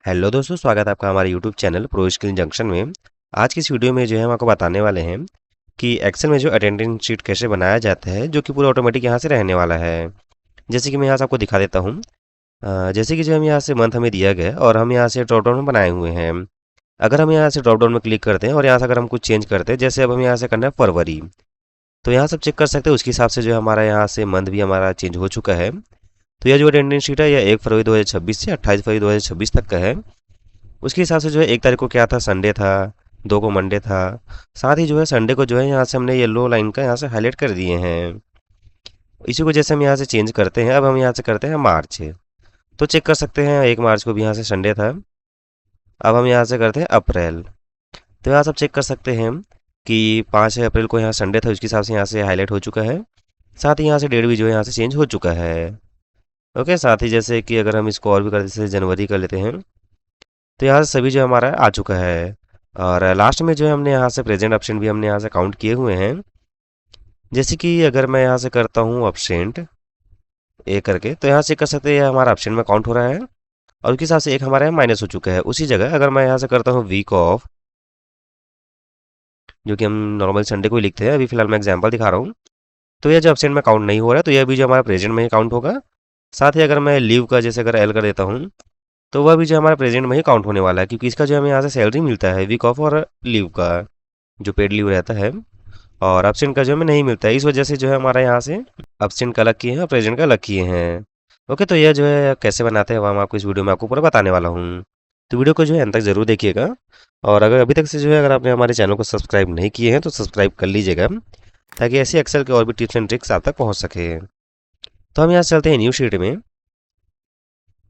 Hello दोस्तों, स्वागत है आपका हमारे YouTube channel pro skill junction में। आज की इस वीडियो में जो है हम आपको बताने वाले हैं कि एक्सेल में जो अटेंडेंस शीट कैसे बनाया जाता है, जो कि पूरा ऑटोमेटिक यहाँ से रहने वाला है। जैसे कि मैं यहाँ से आपको दिखा देता हूँ। जैसे कि जो हम यहाँ से मंथ हमें दिया गया है और हम यहाँ से ड्रॉप डाउन में बनाए हुए हैं। अगर हम यहाँ से ड्रॉप डाउन में क्लिक करते हैं और यहाँ से अगर हम कुछ चेंज करते हैं, जैसे अब हम यहाँ से करना है फरवरी, तो यहाँ से आप चेक कर सकते हैं उसके हिसाब से जो है हमारा यहाँ से मंथ भी हमारा चेंज हो चुका है। तो यह जो अटेंडेंस शीट है यह 1 फरवरी 2026 से 28 फरवरी 2026 तक का है। उसके हिसाब से जो है 1 तारीख को क्या था, संडे था। 2 को मंडे था। साथ ही जो है संडे को जो है यहाँ से हमने येलो लाइन का यहाँ से हाईलाइट कर दिए हैं। इसी को जैसे हम यहाँ से चेंज करते हैं, अब हम यहाँ से करते हैं मार्च। तो चेक कर सकते हैं 1 मार्च को भी यहाँ से संडे था। अब हम यहाँ से करते हैं अप्रैल। तो यहाँ से आप चेक कर सकते हैं कि 5 अप्रैल को यहाँ संडे था, उसके हिसाब से यहाँ से हाईलाइट हो चुका है। साथ ही यहाँ से डेट भी जो है यहाँ से चेंज हो चुका है। ओके, साथ ही जैसे कि अगर हम इसको और भी कर जैसे जनवरी कर लेते हैं, तो यहाँ से सभी जो हमारा आ चुका है। और लास्ट में जो है हमने यहाँ से प्रेजेंट ऑप्शन भी हमने यहाँ से काउंट किए हुए हैं। जैसे कि अगर मैं यहाँ से करता हूँ ऑप्शेंट ए करके, तो यहाँ से कर सकते हैं ये हमारा ऑप्शन में काउंट हो रहा है और उसके हिसाब से एक हमारा यहाँ माइनस हो चुका है। उसी जगह अगर मैं यहाँ से करता हूँ वीक ऑफ, जो कि हम नॉर्मल संडे को ही लिखते हैं, अभी फिलहाल मैं एग्जाम्पल दिखा रहा हूँ, तो यह जो ऑप्शन में काउंट नहीं हो रहा है, तो यह भी जो हमारा प्रेजेंट में ही काउंट होगा। साथ ही अगर मैं लीव का जैसे अगर एल कर देता हूँ, तो वह भी जो हमारा प्रेजेंट में ही काउंट होने वाला है, क्योंकि इसका जो हमें यहाँ से सैलरी मिलता है वीक ऑफ और लीव का, जो पेड लीव रहता है। और एब्सेंट का जो हमें नहीं मिलता है, इस वजह से जो है हमारा यहाँ से एब्सेंट का अलग किए हैं और प्रेजेंट का अलग किए हैं। ओके, तो यह जो है कैसे बनाते हैं वह हम आपको इस वीडियो में आपको पूरा बताने वाला हूँ। तो वीडियो को जो है अंत तक जरूर देखिएगा। और अगर अभी तक से जो है अगर आपने हमारे चैनल को सब्सक्राइब नहीं किए हैं तो सब्सक्राइब कर लीजिएगा, ताकि ऐसे एक्सेल के और भी टिप्स एंड ट्रिक्स आप तक पहुँच सके। तो हम यहाँ से चलते हैं न्यू शीट में।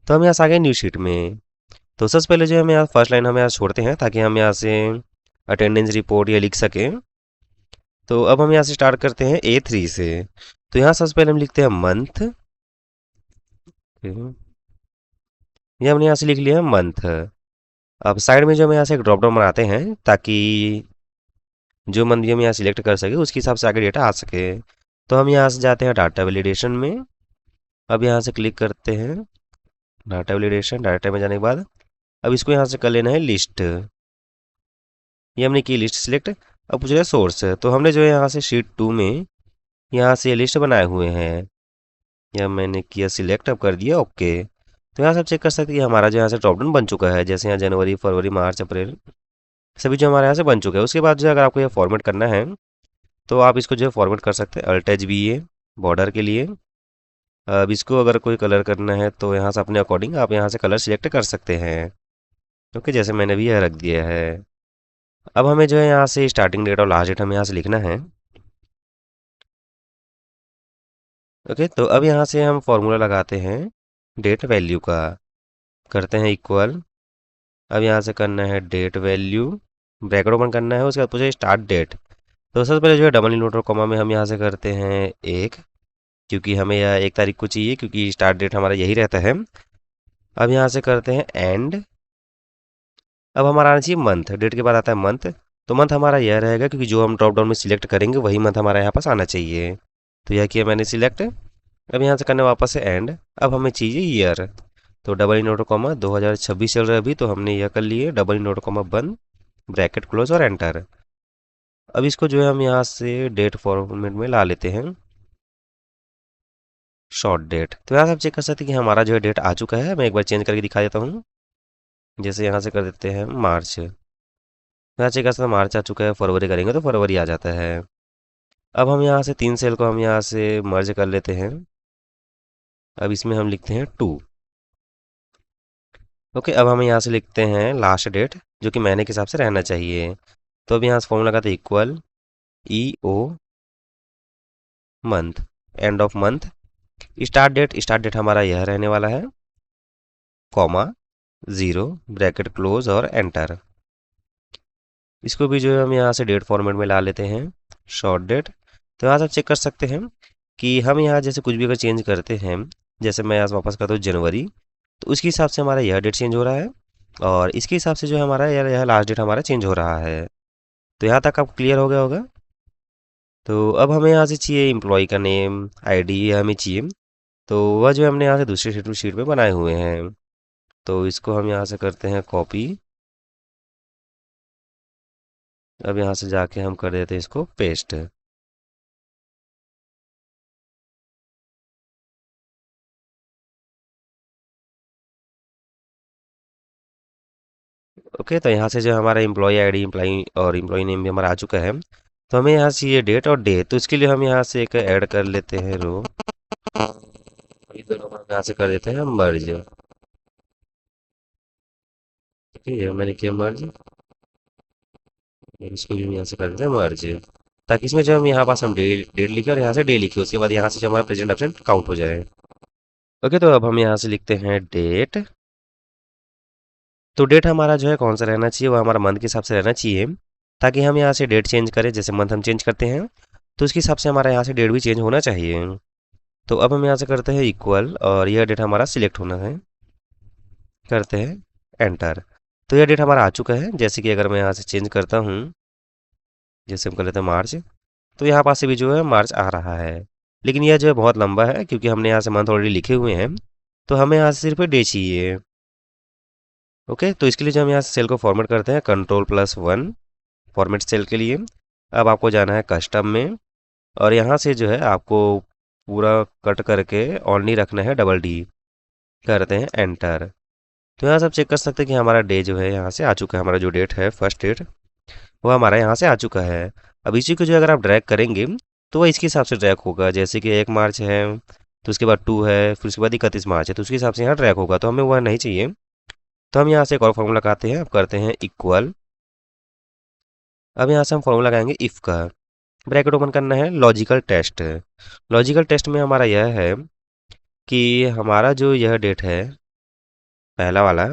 तो हम यहाँ से आ गए न्यू शीट में। तो सबसे पहले जो है हम यहाँ फर्स्ट लाइन हम यहाँ छोड़ते हैं, ताकि हम यहाँ से अटेंडेंस रिपोर्ट ये लिख सकें। तो अब हम यहाँ से स्टार्ट करते हैं A3 से। तो यहाँ सबसे पहले हम लिखते हैं मंथ। ये हमने यहाँ से लिख लिया है मंथ। अब साइड में जो हम यहाँ से एक ड्रॉप डाउन बनाते हैं, ताकि जो मंथ भी हम यहाँ सिलेक्ट कर सके उसके हिसाब से आगे डेटा आ सके। तो हम यहाँ से जाते हैं डाटा वैलिडेशन में। अब यहाँ से क्लिक करते हैं डाटा वैलिडेशन। डाटा में जाने के बाद अब इसको यहाँ से कर लेना है लिस्ट। ये हमने की लिस्ट सिलेक्ट। अब पूछ रहा है सोर्स, तो हमने जो है यहाँ से शीट 2 में यहाँ से ये लिस्ट बनाए हुए हैं। यह मैंने किया सिलेक्ट, अब कर दिया ओके। तो यहाँ से आप चेक कर सकते हैं कि हमारा जो यहाँ से ड्रॉप डाउन बन चुका है। जैसे यहाँ जनवरी फरवरी मार्च अप्रैल सभी जो हमारे यहाँ से बन चुके हैं। उसके बाद जो है अगर आपको ये फॉर्मेट करना है, तो आप इसको जो है फॉर्मेट कर सकते हैं alt H B A border के लिए। अब इसको अगर कोई कलर करना है तो यहाँ से अपने अकॉर्डिंग आप यहाँ से कलर सिलेक्ट कर सकते हैं। ओके, जैसे मैंने भी यह रख दिया है। अब हमें जो है यहाँ से स्टार्टिंग डेट और लास्ट डेट हमें यहाँ से लिखना है। ओके, तो अब यहाँ से हम फॉर्मूला लगाते हैं डेट वैल्यू का। करते हैं इक्वल। अब यहाँ से करना है डेट वैल्यू, ब्रैकेट ओपन करना है, उसके बाद पूछे स्टार्ट डेट। तो सबसे पहले जो है डबल इनवर्टर कॉमा में हम यहाँ से करते हैं 1, क्योंकि हमें यह 1 तारीख को चाहिए, क्योंकि स्टार्ट डेट हमारा यही रहता है। अब यहाँ से करते हैं एंड। अब हमारा आना चाहिए मंथ, डेट के बाद आता है मंथ। तो मंथ हमारा यह रहेगा, क्योंकि जो हम ड्रॉप डाउन में सिलेक्ट करेंगे वही मंथ हमारा यहाँ पास आना चाहिए। तो यह किया मैंने सिलेक्ट। अब यहाँ से करना है वापस से एंड। अब हमें चाहिए ईयर। तो डबल इनवर्टर कॉमा 2026 चल रहा है अभी, तो हमने यह कर लिए डबल इनवर्टर कॉमा बंद, ब्रैकेट क्लोज और एंटर। अब इसको जो है हम यहाँ से डेट फॉर्मेट में ला लेते हैं, शॉर्ट डेट। तो यहाँ से आप चेक कर सकते हैं कि हमारा जो है डेट आ चुका है। मैं एक बार चेंज करके दिखा देता हूँ। जैसे यहाँ से कर देते हैं मार्च। यहाँ चेक कर सकते हैं मार्च आ चुका है। फरवरी करेंगे तो फरवरी आ जाता है। अब हम यहाँ से 3 सेल को हम यहाँ से मर्ज कर लेते हैं। अब इसमें हम लिखते हैं 2। ओके, अब हम यहाँ से लिखते हैं लास्ट डेट, जो कि महीने के हिसाब से रहना चाहिए। तो अब यहाँ से फॉर्मूला लगाते हैं equal E O month, end of month. Start date हमारा यह रहने वाला है, कॉमा 0, ब्रैकेट क्लोज और एंटर। इसको भी जो है हम यहाँ से डेट फॉर्मेट में ला लेते हैं, शॉर्ट डेट। तो यहाँ से आप चेक कर सकते हैं कि हम यहाँ जैसे कुछ भी अगर चेंज करते हैं, जैसे मैं यहाँ से वापस करता हूँ जनवरी, तो उसके हिसाब से हमारा यह डेट चेंज हो रहा है और इसके हिसाब से जो है हमारा यह लास्ट डेट हमारा चेंज हो रहा है। तो यहाँ तक आपको क्लियर हो गया होगा। तो अब हमें यहाँ से चाहिए एम्प्लॉय का नेम, आईडी हमें चाहिए। तो वह जो है हमने यहाँ से दूसरे शीट में बनाए हुए हैं। तो इसको हम यहाँ से करते हैं कॉपी। अब यहाँ से जाके हम कर देते हैं इसको पेस्ट। ओके, तो यहाँ से जो हमारा एम्प्लॉय आईडी एम्प्लॉय और एम्प्लॉय नेम भी हमारा आ चुका है। तो हमें यहाँ से ये डेट और डे, तो इसके लिए हम यहाँ से एक ऐड कर लेते हैं रो। ये दोनों को हम यहाँ से कर देते हैं मर्ज। ठीक है, ये मैंने किया मर्ज। इसको भी हम यहाँ से कर देते हैं मर्ज, ताकि इसमें जो हम यहाँ पास हम डेट डेट लिखे और यहाँ से डे लिखे, उसके बाद यहाँ से जो हमारा प्रेजेंट एब्सेंट काउंट हो जाए। ओके, तो अब हम यहाँ से लिखते हैं डेट। तो डेट हमारा जो है कौन सा रहना चाहिए, वो हमारा मंथ के हिसाब से रहना चाहिए, ताकि हम यहाँ से डेट चेंज करें। जैसे मंथ हम चेंज करते हैं तो उसके हिसाब से हमारा यहाँ से डेट भी चेंज होना चाहिए। तो अब हम यहाँ से करते हैं इक्वल, और यह डेट हमारा सिलेक्ट होना है, करते हैं एंटर। तो यह डेट हमारा आ चुका है। जैसे कि अगर मैं यहाँ से चेंज करता हूँ, जैसे हम कर लेते हैं मार्च, तो यहाँ पास से भी जो है मार्च आ रहा है। लेकिन यह जो है बहुत लंबा है, क्योंकि हमने यहाँ से मंथ ऑलरेडी लिखे हुए हैं। तो हमें यहाँ से सिर्फ डे चाहिए। ओके, तो इसके लिए जो हम यहाँ से सेल को फॉर्मेट करते हैं Ctrl+1 फॉर्मेट सेल के लिए। अब आपको जाना है कस्टम में, और यहाँ से जो है आपको पूरा कट करके ओनली रखना है डबल डी, करते हैं एंटर। तो यहाँ से आप चेक कर सकते हैं कि हमारा डे जो है यहाँ से आ चुका है। हमारा जो डेट है फर्स्ट डेट, वो हमारा यहाँ से आ चुका है। अब इसी को जो अगर आप ड्रैग करेंगे तो वह इसके हिसाब से ड्रैग होगा। जैसे कि 1 मार्च है, तो उसके बाद 2 है, फिर उसके बाद 31 मार्च है, तो उसके हिसाब से यहाँ ड्रैग होगा। तो हमें वह नहीं चाहिए। तो हम यहाँ से एक और फॉर्मूला लगाते हैं। अब करते हैं इक्वल। अब यहाँ से हम फॉर्मूला लगाएंगे इफ़ का। ब्रैकेट ओपन करना है, लॉजिकल टेस्ट। लॉजिकल टेस्ट में हमारा यह है कि हमारा जो यह डेट है पहला वाला,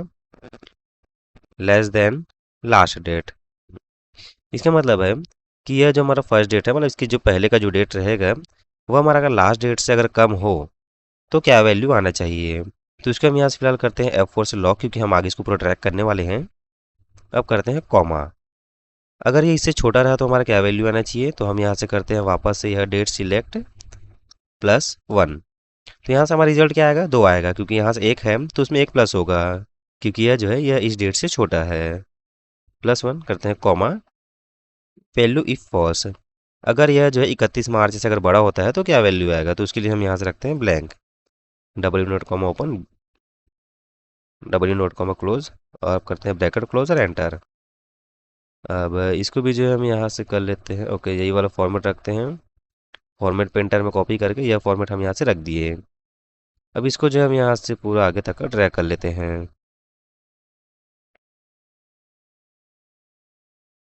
लेस देन लास्ट डेट। इसका मतलब है कि यह जो हमारा फर्स्ट डेट है, मतलब इसकी जो पहले का जो डेट रहेगा, वो हमारा अगर लास्ट डेट से अगर कम हो तो क्या वैल्यू आना चाहिए। तो इसको हम यहाँ से फिलहाल करते हैं F4 से लॉक, क्योंकि हम आगे इसको पूरा ट्रैक करने वाले हैं। अब करते हैं कॉमा। अगर ये इससे छोटा रहा तो हमारा क्या वैल्यू आना चाहिए। तो हम यहाँ से करते हैं वापस से यह डेट सिलेक्ट +1। तो यहाँ से हमारा रिजल्ट क्या आएगा, 2 आएगा, क्योंकि यहाँ से 1 है तो उसमें 1 प्लस होगा, क्योंकि यह जो है यह इस डेट से छोटा है। +1 करते हैं कॉमा, वैल्यू इफ फॉल्स। अगर यह जो है 31 मार्च से अगर बड़ा होता है तो क्या वैल्यू आएगा। तो उसके लिए हम यहाँ से रखते हैं blank, W note comma open, W note comma close, और करते हैं ब्रैकेट क्लोज और एंटर। अब इसको भी जो है हम यहाँ से कर लेते हैं। ओके, यही वाला फॉर्मेट रखते हैं। फॉर्मेट पेंटर में कॉपी करके यह फॉर्मेट हम यहाँ से रख दिए। अब इसको जो है हम यहाँ से पूरा आगे तक का ड्रैग कर लेते हैं।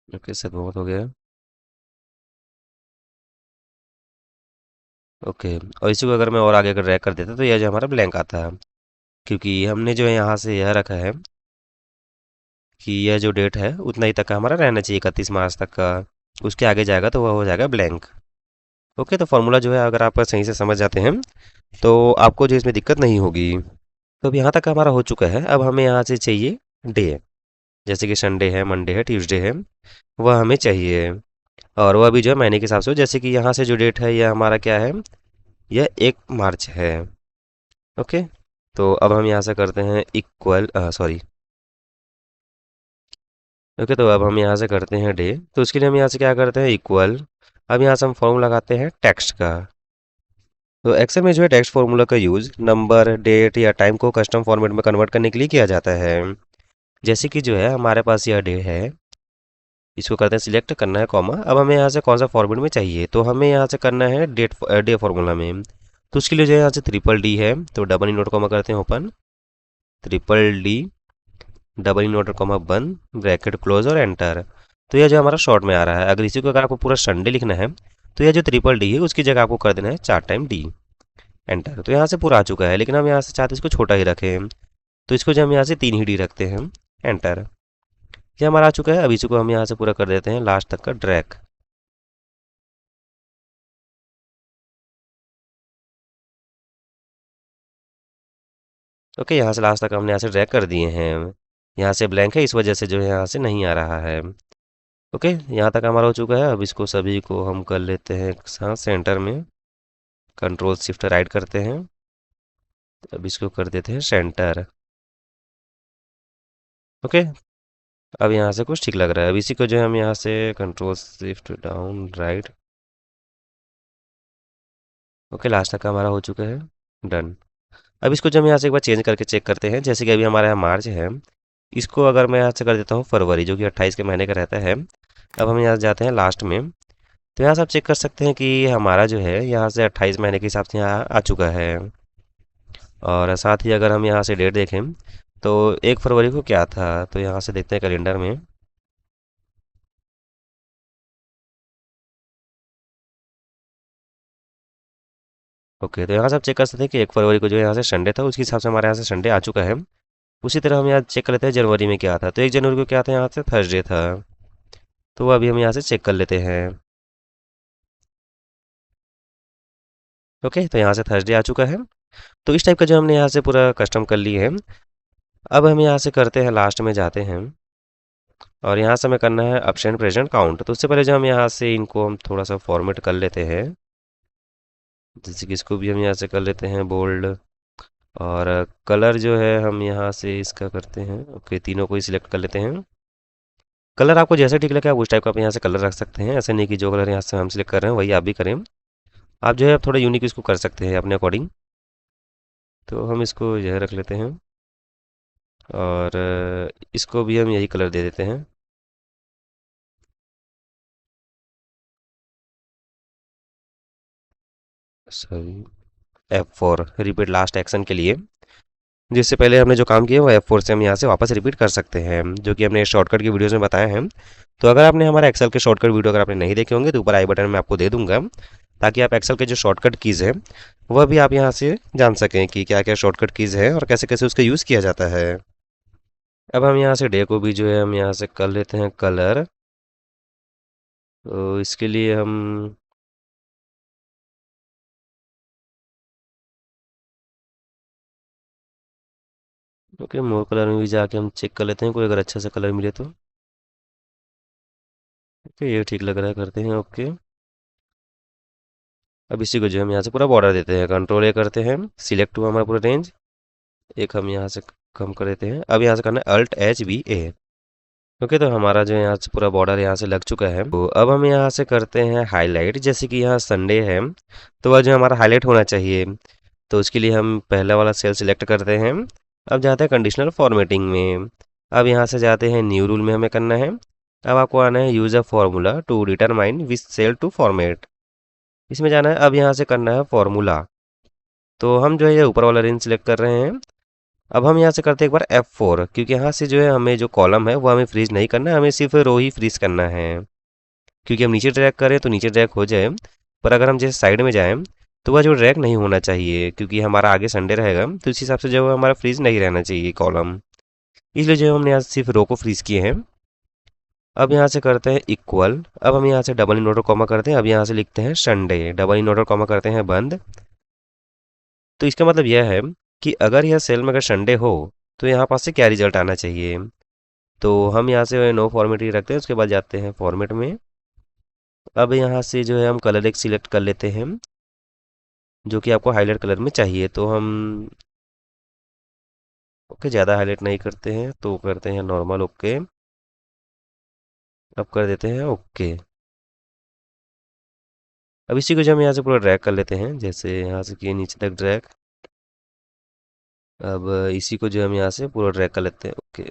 ओके, सब बहुत हो गया। ओके, और इसी को अगर मैं और आगे का ड्रैग कर देता तो यह जो हमारा ब्लैंक आता है, क्योंकि हमने जो है यहाँ से यह रखा है कि यह जो डेट है उतना ही तक का हमारा रहना चाहिए, 31 मार्च तक का। उसके आगे जाएगा तो वह हो जाएगा ब्लैंक। ओके, तो फॉर्मूला जो है अगर आप सही से समझ जाते हैं तो आपको जो इसमें दिक्कत नहीं होगी। तो अब यहाँ तक हमारा हो चुका है। अब हमें यहाँ से चाहिए डे, जैसे कि संडे है, मंडे है, ट्यूसडे है, वह हमें चाहिए। और वह भी जो है महीने के हिसाब से हो। जैसे कि यहाँ से जो डेट है यह हमारा क्या है, यह 1 मार्च है। ओके, तो अब हम यहाँ से करते हैं इक्वल, सॉरी। ओके, तो अब हम यहाँ से करते हैं डे। तो उसके लिए हम यहाँ से क्या करते हैं इक्वल। अब यहाँ से हम फॉर्मूला लगाते हैं टेक्स्ट का। तो एक्सेल में जो है टेक्स्ट फॉर्मूला का यूज़ नंबर, डेट या टाइम को कस्टम फॉर्मेट में कन्वर्ट करने के लिए किया जाता है। जैसे कि जो है हमारे पास यह डे है, इसको करते हैं सिलेक्ट, करना है कॉमा। अब हमें यहाँ से कौन सा फॉर्मेट में चाहिए, तो हमें यहाँ से करना है डेट, डे फॉर्मूला में। तो उसके लिए जो है यहाँ से ट्रिपल डी है, तो डबल ई नोट कॉमा करते हैं open, triple D, double E note comma बंद, ब्रैकेट क्लोज और एंटर। तो यह जो हमारा शॉर्ट में आ रहा है। अगर इसी को अगर आपको पूरा संडे लिखना है तो यह जो ट्रिपल डी है उसकी जगह आपको कर देना है 4 टाइम डी, एंटर। तो यहाँ से पूरा आ चुका है, लेकिन हम यहाँ से चाहते हैं इसको छोटा ही रखें। तो इसको जो हम यहाँ से 3 ही डी रखते हैं, एंटर। ये हमारा आ चुका है। अब इसी को हम यहाँ से पूरा कर देते हैं लास्ट तक का ड्रैग। ओके, यहाँ से लास्ट तक हमने यहाँ से ड्रैग कर दिए हैं। यहाँ से ब्लैंक है, इस वजह से जो है यहाँ से नहीं आ रहा है। ओके, यहाँ तक हमारा हो चुका है। अब इसको सभी को हम कर लेते हैं एक साथ सेंटर में, कंट्रोल शिफ्ट राइट करते हैं। अब इसको कर देते हैं सेंटर। ओके। अब यहाँ से कुछ ठीक लग रहा है। अब इसी को जो है हम यहाँ से control shift down right. Okay, last तक का हमारा हो चुका है। डन। अब इसको जब हम यहाँ से एक बार चेंज करके चेक करते हैं, जैसे कि अभी हमारा यहाँ मार्च है, इसको अगर मैं यहाँ से कर देता हूँ फरवरी, जो कि 28 के महीने का रहता है। अब हम यहाँ जाते हैं लास्ट में। तो यहाँ से आप चेक कर सकते हैं कि हमारा जो है यहाँ से 28 महीने के हिसाब से यहाँ आ चुका है। और साथ ही अगर हम यहाँ से डेट देखें तो 1 फरवरी को क्या था, तो यहाँ से देखते हैं कैलेंडर में। ओके, तो यहाँ से आप चेक कर सकते हैं कि 1 फरवरी को जो यहाँ से संडे था, उसके हिसाब से हमारे यहाँ से संडे आ चुका है। उसी तरह हम यहाँ चेक कर लेते हैं जनवरी में क्या था, तो 1 जनवरी को क्या था, यहाँ से थर्सडे था। तो वो अभी हम यहाँ से चेक कर लेते हैं। ओके, तो यहाँ से थर्सडे आ चुका है। तो इस टाइप का जो हमने यहाँ से पूरा कस्टम कर लिए है। अब हम यहाँ से करते हैं, लास्ट में जाते हैं और यहाँ से हमें करना है एब्सेंट प्रेजेंट काउंट। तो उससे पहले जो हम यहाँ से इनको हम थोड़ा सा फॉर्मेट कर लेते हैं। जैसे कि इसको भी हम यहाँ से कर लेते हैं बोल्ड। और कलर जो है हम यहाँ से इसका करते हैं। ओके, तीनों को ही सिलेक्ट कर लेते हैं। कलर आपको जैसे ठीक लगे आप उस टाइप का आप यहाँ से कलर रख सकते हैं। ऐसे नहीं कि जो कलर यहाँ से हम सिलेक्ट कर रहे हैं वही आप भी करें। आप जो है थोड़ा यूनिक इसको कर सकते हैं अपने अकॉर्डिंग। तो हम इसको यह रख लेते हैं। और इसको भी हम यही कलर दे देते हैं। Sorry, F4 repeat last action के लिए। जिससे पहले हमने जो काम किया वो F4 से हम यहाँ से वापस रिपीट कर सकते हैं, जो कि हमने शॉर्टकट की वीडियोस में बताया है। तो अगर आपने हमारा एक्सेल के शॉर्टकट वीडियो अगर आपने नहीं देखे होंगे तो ऊपर आई बटन में आपको दे दूंगा, ताकि आप एक्सेल के जो शॉर्टकट कीज़ है वह भी आप यहाँ से जान सकें कि क्या क्या शॉर्टकट कीज़ है और कैसे कैसे उसका यूज़ किया जाता है। अब हम यहाँ से डे को भी जो है हम यहाँ से कर लेते हैं कलर। तो इसके लिए हम ओके मोर कलर में भी जाके हम चेक कर लेते हैं, कोई अगर अच्छा सा कलर मिले तो। ओके, ये ठीक लग रहा है, करते हैं ओके। अब इसी को जो हम यहाँ से पूरा बॉर्डर देते हैं, कंट्रोल ए करते हैं, सिलेक्ट हुआ हमारा पूरा रेंज। एक हम यहाँ से कम कर देते हैं। अब यहाँ से करना है Alt+H+V+A। ओके, तो हमारा जो यहाँ से पूरा बॉर्डर यहाँ से लग चुका है। तो अब हम यहाँ से करते हैं हाईलाइट। जैसे कि यहाँ संडे है तो वह जो हमारा हाईलाइट होना चाहिए, तो उसके लिए हम पहला वाला सेल सिलेक्ट करते हैं। अब जाते हैं कंडीशनल फॉर्मेटिंग में। अब यहाँ से जाते हैं न्यू रूल में हमें करना है। अब आपको आना है use a formula to determine which cell to format. इसमें जाना है, अब यहाँ से करना है फॉर्मूला। तो हम जो है ये ऊपर वाला रेंज सिलेक्ट कर रहे हैं। अब हम यहाँ से करते हैं एक बार F4, क्योंकि यहाँ से जो है हमें जो कॉलम है वो हमें फ्रीज नहीं करना है, हमें सिर्फ रो ही फ्रीज करना है। क्योंकि हम नीचे ड्रैग करें तो नीचे ड्रैग हो जाए, पर अगर हम जैसे साइड में जाएं तो वह जो ड्रैग नहीं होना चाहिए, क्योंकि हमारा आगे संडे रहेगा तो इस हिसाब से जो है हमारा फ्रीज नहीं रहना चाहिए कॉलम। इसलिए जो है हमने यहाँ से सिर्फ रो को फ्रीज किए हैं। अब यहाँ से करते हैं इक्वल। अब हम यहाँ से डबल इन ऑर्डर कॉमा करते हैं। अब यहाँ से लिखते हैं Sunday, double in order comma करते हैं बंद। तो इसका मतलब यह है कि अगर यह सेल में अगर संडे हो तो यहाँ पास से क्या रिजल्ट आना चाहिए। तो हम यहाँ से नो फॉर्मेट ही रखते हैं, उसके बाद जाते हैं फॉर्मेट में। अब यहाँ से जो है हम कलर एक सिलेक्ट कर लेते हैं, जो कि आपको हाईलाइट कलर में चाहिए। तो हम ओके ज़्यादा हाईलाइट नहीं करते हैं, तो करते हैं नॉर्मल ओके। अब कर देते हैं ओके। अब इसी को जो हम यहाँ से पूरा ड्रैग कर लेते हैं, जैसे यहाँ से किए नीचे तक ड्रैग। अब इसी को जो हम यहाँ से पूरा ड्रैग कर लेते हैं ओके।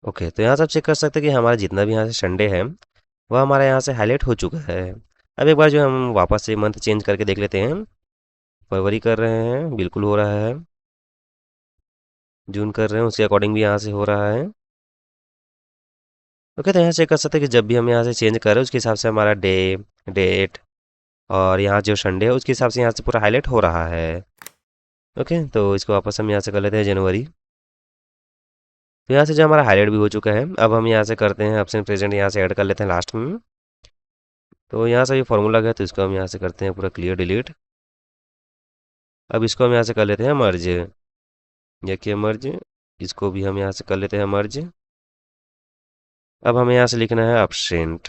ओके, तो यहाँ से आप चेक कर सकते हैं कि हमारा जितना भी यहाँ से संडे है वह हमारा यहाँ से हाईलाइट हो चुका है। अब एक बार जो हम वापस से मंथ चेंज करके देख लेते हैं। फरवरी कर रहे हैं, बिल्कुल हो रहा है। जून कर रहे हैं, उसके अकॉर्डिंग भी यहाँ से हो रहा है। ओके, तो यहाँ चेक कर सकते हैं कि जब भी हम यहाँ से चेंज कर रहे हैं उसके हिसाब से हमारा डे, डेट और यहाँ जो संडे है उसके हिसाब से यहाँ से पूरा हाईलाइट हो रहा है। ओके, तो इसको वापस हम यहाँ से कर लेते हैं जनवरी। तो यहाँ से जो हमारा हाईलाइट भी हो चुका है, अब हम यहाँ से करते हैं ऑप्शन प्रेजेंट, यहाँ से ऐड कर लेते हैं लास्ट में। तो यहाँ से ये फॉर्मूला गया तो इसको हम यहाँ से करते हैं पूरा क्लियर डिलीट। अब इसको हम यहाँ से कर लेते हैं मर्ज, या कि मर्ज, इसको भी हम यहाँ से कर लेते हैं मर्ज। अब हमें यहाँ से लिखना है एब्सेंट।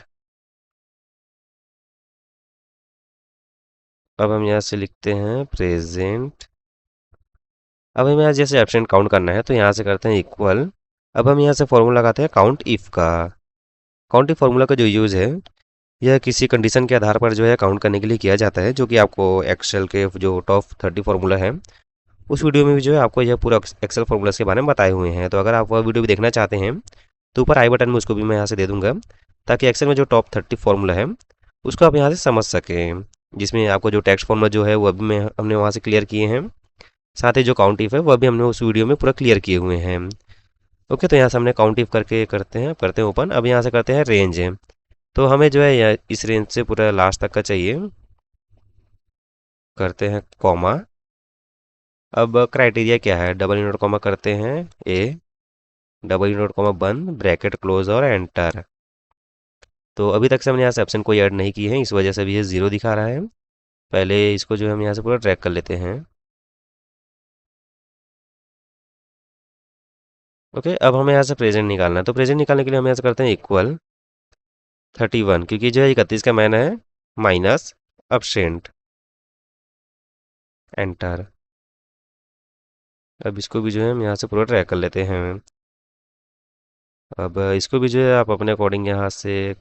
अब हम यहाँ से लिखते हैं प्रेजेंट। अब हमें यहाँ जैसे एब्सेंट काउंट करना है तो यहाँ से करते हैं इक्वल। अब हम यहाँ से फॉर्मूला लगाते हैं काउंट इफ का। काउंट इफ फॉर्मूला का जो यूज़ है, यह किसी कंडीशन के आधार पर जो है काउंट करने के लिए किया जाता है, जो कि आपको एक्सेल के जो टॉप 30 फॉर्मूला है उस वीडियो में भी जो है आपको यह पूरा एक्सेल फॉर्मूलाज के बारे में बताए हुए हैं। तो अगर आप वह वीडियो भी देखना चाहते हैं तो ऊपर आई बटन में उसको भी मैं यहाँ से दे दूंगा, ताकि एक्सेल में जो टॉप 30 फॉर्मूला है उसको आप यहाँ से समझ सकें, जिसमें आपको जो टेक्स्ट फॉर्मूला जो है वह भी मैं हमने वहाँ से क्लियर किए हैं। साथ ही जो काउंट इफ है वह भी हमने उस वीडियो में पूरा क्लियर किए हुए हैं। ओके, तो यहाँ से हमने काउंट इफ करके करते हैं ओपन। अब यहाँ से करते हैं रेंज। तो हमें जो है इस रेंज से पूरा लास्ट तक का चाहिए। करते हैं कॉमा। अब क्राइटेरिया क्या है, डबल इनवर्ट कॉमा करते हैं ए, डबल इनवर्ट कॉमा बंद, ब्रैकेट क्लोज और एंटर। तो अभी तक से हमने यहाँ से ऑप्शन कोई ऐड नहीं की है, इस वजह से भी ये ज़ीरो दिखा रहा है। पहले इसको जो है हम यहाँ से पूरा ट्रैक कर लेते हैं। ओके, अब हमें यहाँ से प्रेजेंट निकालना है। तो प्रेजेंट निकालने के लिए हम यहाँ से करते हैं इक्वल 31, क्योंकि जो है 31 का मैन है माइनस अपसेंट, एंटर। अब इसको भी जो है हम यहाँ से पूरा ट्रैक कर लेते हैं। अब इसको भी जो है आप अपने अकॉर्डिंग यहाँ से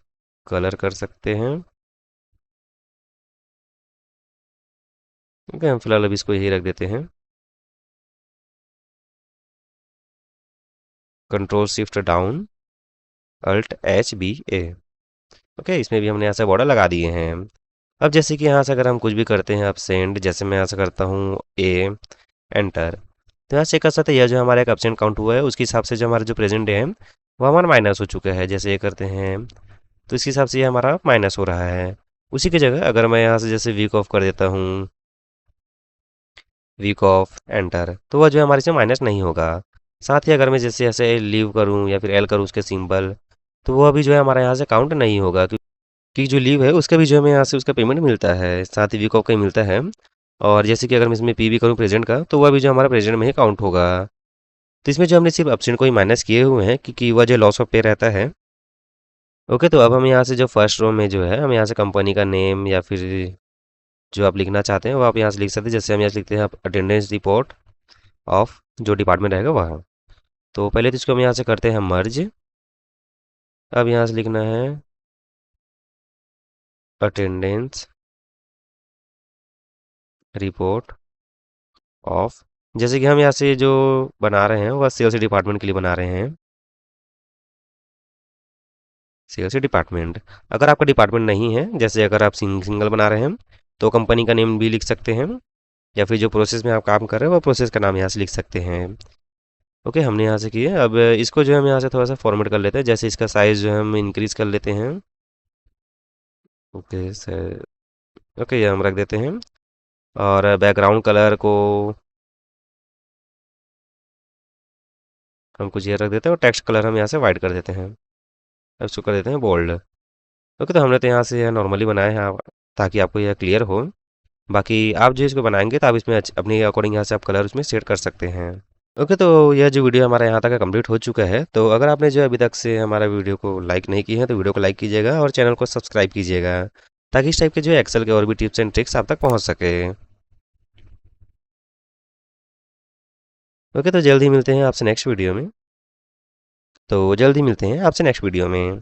कलर कर सकते हैं। ओके, हम फिलहाल अभी इसको यही रख देते हैं, control shift down alt H B A. Okay, इसमें भी हमने यहाँ से बॉर्डर लगा दिए हैं। अब जैसे कि यहाँ से अगर हम कुछ भी करते हैं, अब सेंड, जैसे मैं यहाँ से करता हूँ ए, एंटर। तो यहाँ से कर सकते हैं यह जो हमारा एक एब्सेंट काउंट हुआ है उसके हिसाब से जो हमारा जो प्रेजेंट डे है वो हमारा माइनस हो चुका है। जैसे ये करते हैं तो इसके हिसाब से ये हमारा माइनस हो रहा है। उसी की जगह अगर मैं यहाँ से जैसे वीक ऑफ कर देता हूँ, वीक ऑफ, एंटर, तो वह जो है हमारे से माइनस नहीं होगा। साथ ही अगर मैं जैसे ऐसे लीव करूँ या फिर एल करूँ उसके सिंबल, तो वह भी जो है हमारे यहाँ से काउंट नहीं होगा, क्योंकि जो लीव है उसका भी जो हमें यहाँ से उसका पेमेंट मिलता है, साथ ही वीक ऑफ का ही मिलता है। और जैसे कि अगर मैं इसमें पी भी करूँ प्रेजेंट का, तो वह भी जो हमारा प्रेजेंट में ही काउंट होगा। तो इसमें जो हमने सिर्फ ऑप्शन को ही माइनस किए हुए हैं, क्योंकि वह जो लॉस ऑफ पे रहता है। ओके, तो अब हम यहाँ से जो फर्स्ट रो में जो है हम यहाँ से कंपनी का नेम या फिर जो आप लिखना चाहते हैं वो आप यहाँ से लिख सकते हैं। जैसे हम यहाँ से लिखते हैं अटेंडेंस रिपोर्ट ऑफ जो डिपार्टमेंट रहेगा वहाँ। तो पहले तो इसको हम यहाँ से करते हैं मर्ज। अब यहाँ से लिखना है अटेंडेंस रिपोर्ट ऑफ, जैसे कि हम यहाँ से जो बना रहे हैं वह सेल्स डिपार्टमेंट के लिए बना रहे हैं, सेल्स डिपार्टमेंट। अगर आपका डिपार्टमेंट नहीं है, जैसे अगर आप सिंगल बना रहे हैं, तो कंपनी का नेम भी लिख सकते हैं, या फिर जो प्रोसेस में आप काम कर रहे हैं वो प्रोसेस का नाम यहाँ से लिख सकते हैं। ओके, हमने यहाँ से किए। अब इसको जो है हम यहाँ से थोड़ा सा फॉर्मेट कर लेते हैं, जैसे इसका साइज़ जो है हम इंक्रीज़ कर लेते हैं। ओके सर, ओके ये हम रख देते हैं। और बैकग्राउंड कलर को हम कुछ ये रख देते हैं, और टेक्स्ट कलर हम यहाँ से वाइट कर देते हैं। अब इसको कर देते हैं बोल्ड। ओके, तो हमने तो यहाँ से यह नॉर्मली बनाया है, ताकि आपको यह क्लियर हो। बाकी आप जो इसको बनाएंगे तो आप इसमें अपने अकॉर्डिंग यहाँ से आप कलर उसमें सेट कर सकते हैं। ओके, तो यह जो वीडियो हमारा यहाँ तक कंप्लीट हो चुका है। तो अगर आपने जो अभी तक से हमारा वीडियो को लाइक नहीं की है तो वीडियो को लाइक कीजिएगा और चैनल को सब्सक्राइब कीजिएगा, ताकि इस टाइप के जो एक्सेल के और भी टिप्स एंड ट्रिक्स आप तक पहुँच सके। ओके, तो जल्द ही मिलते हैं आपसे नेक्स्ट वीडियो में।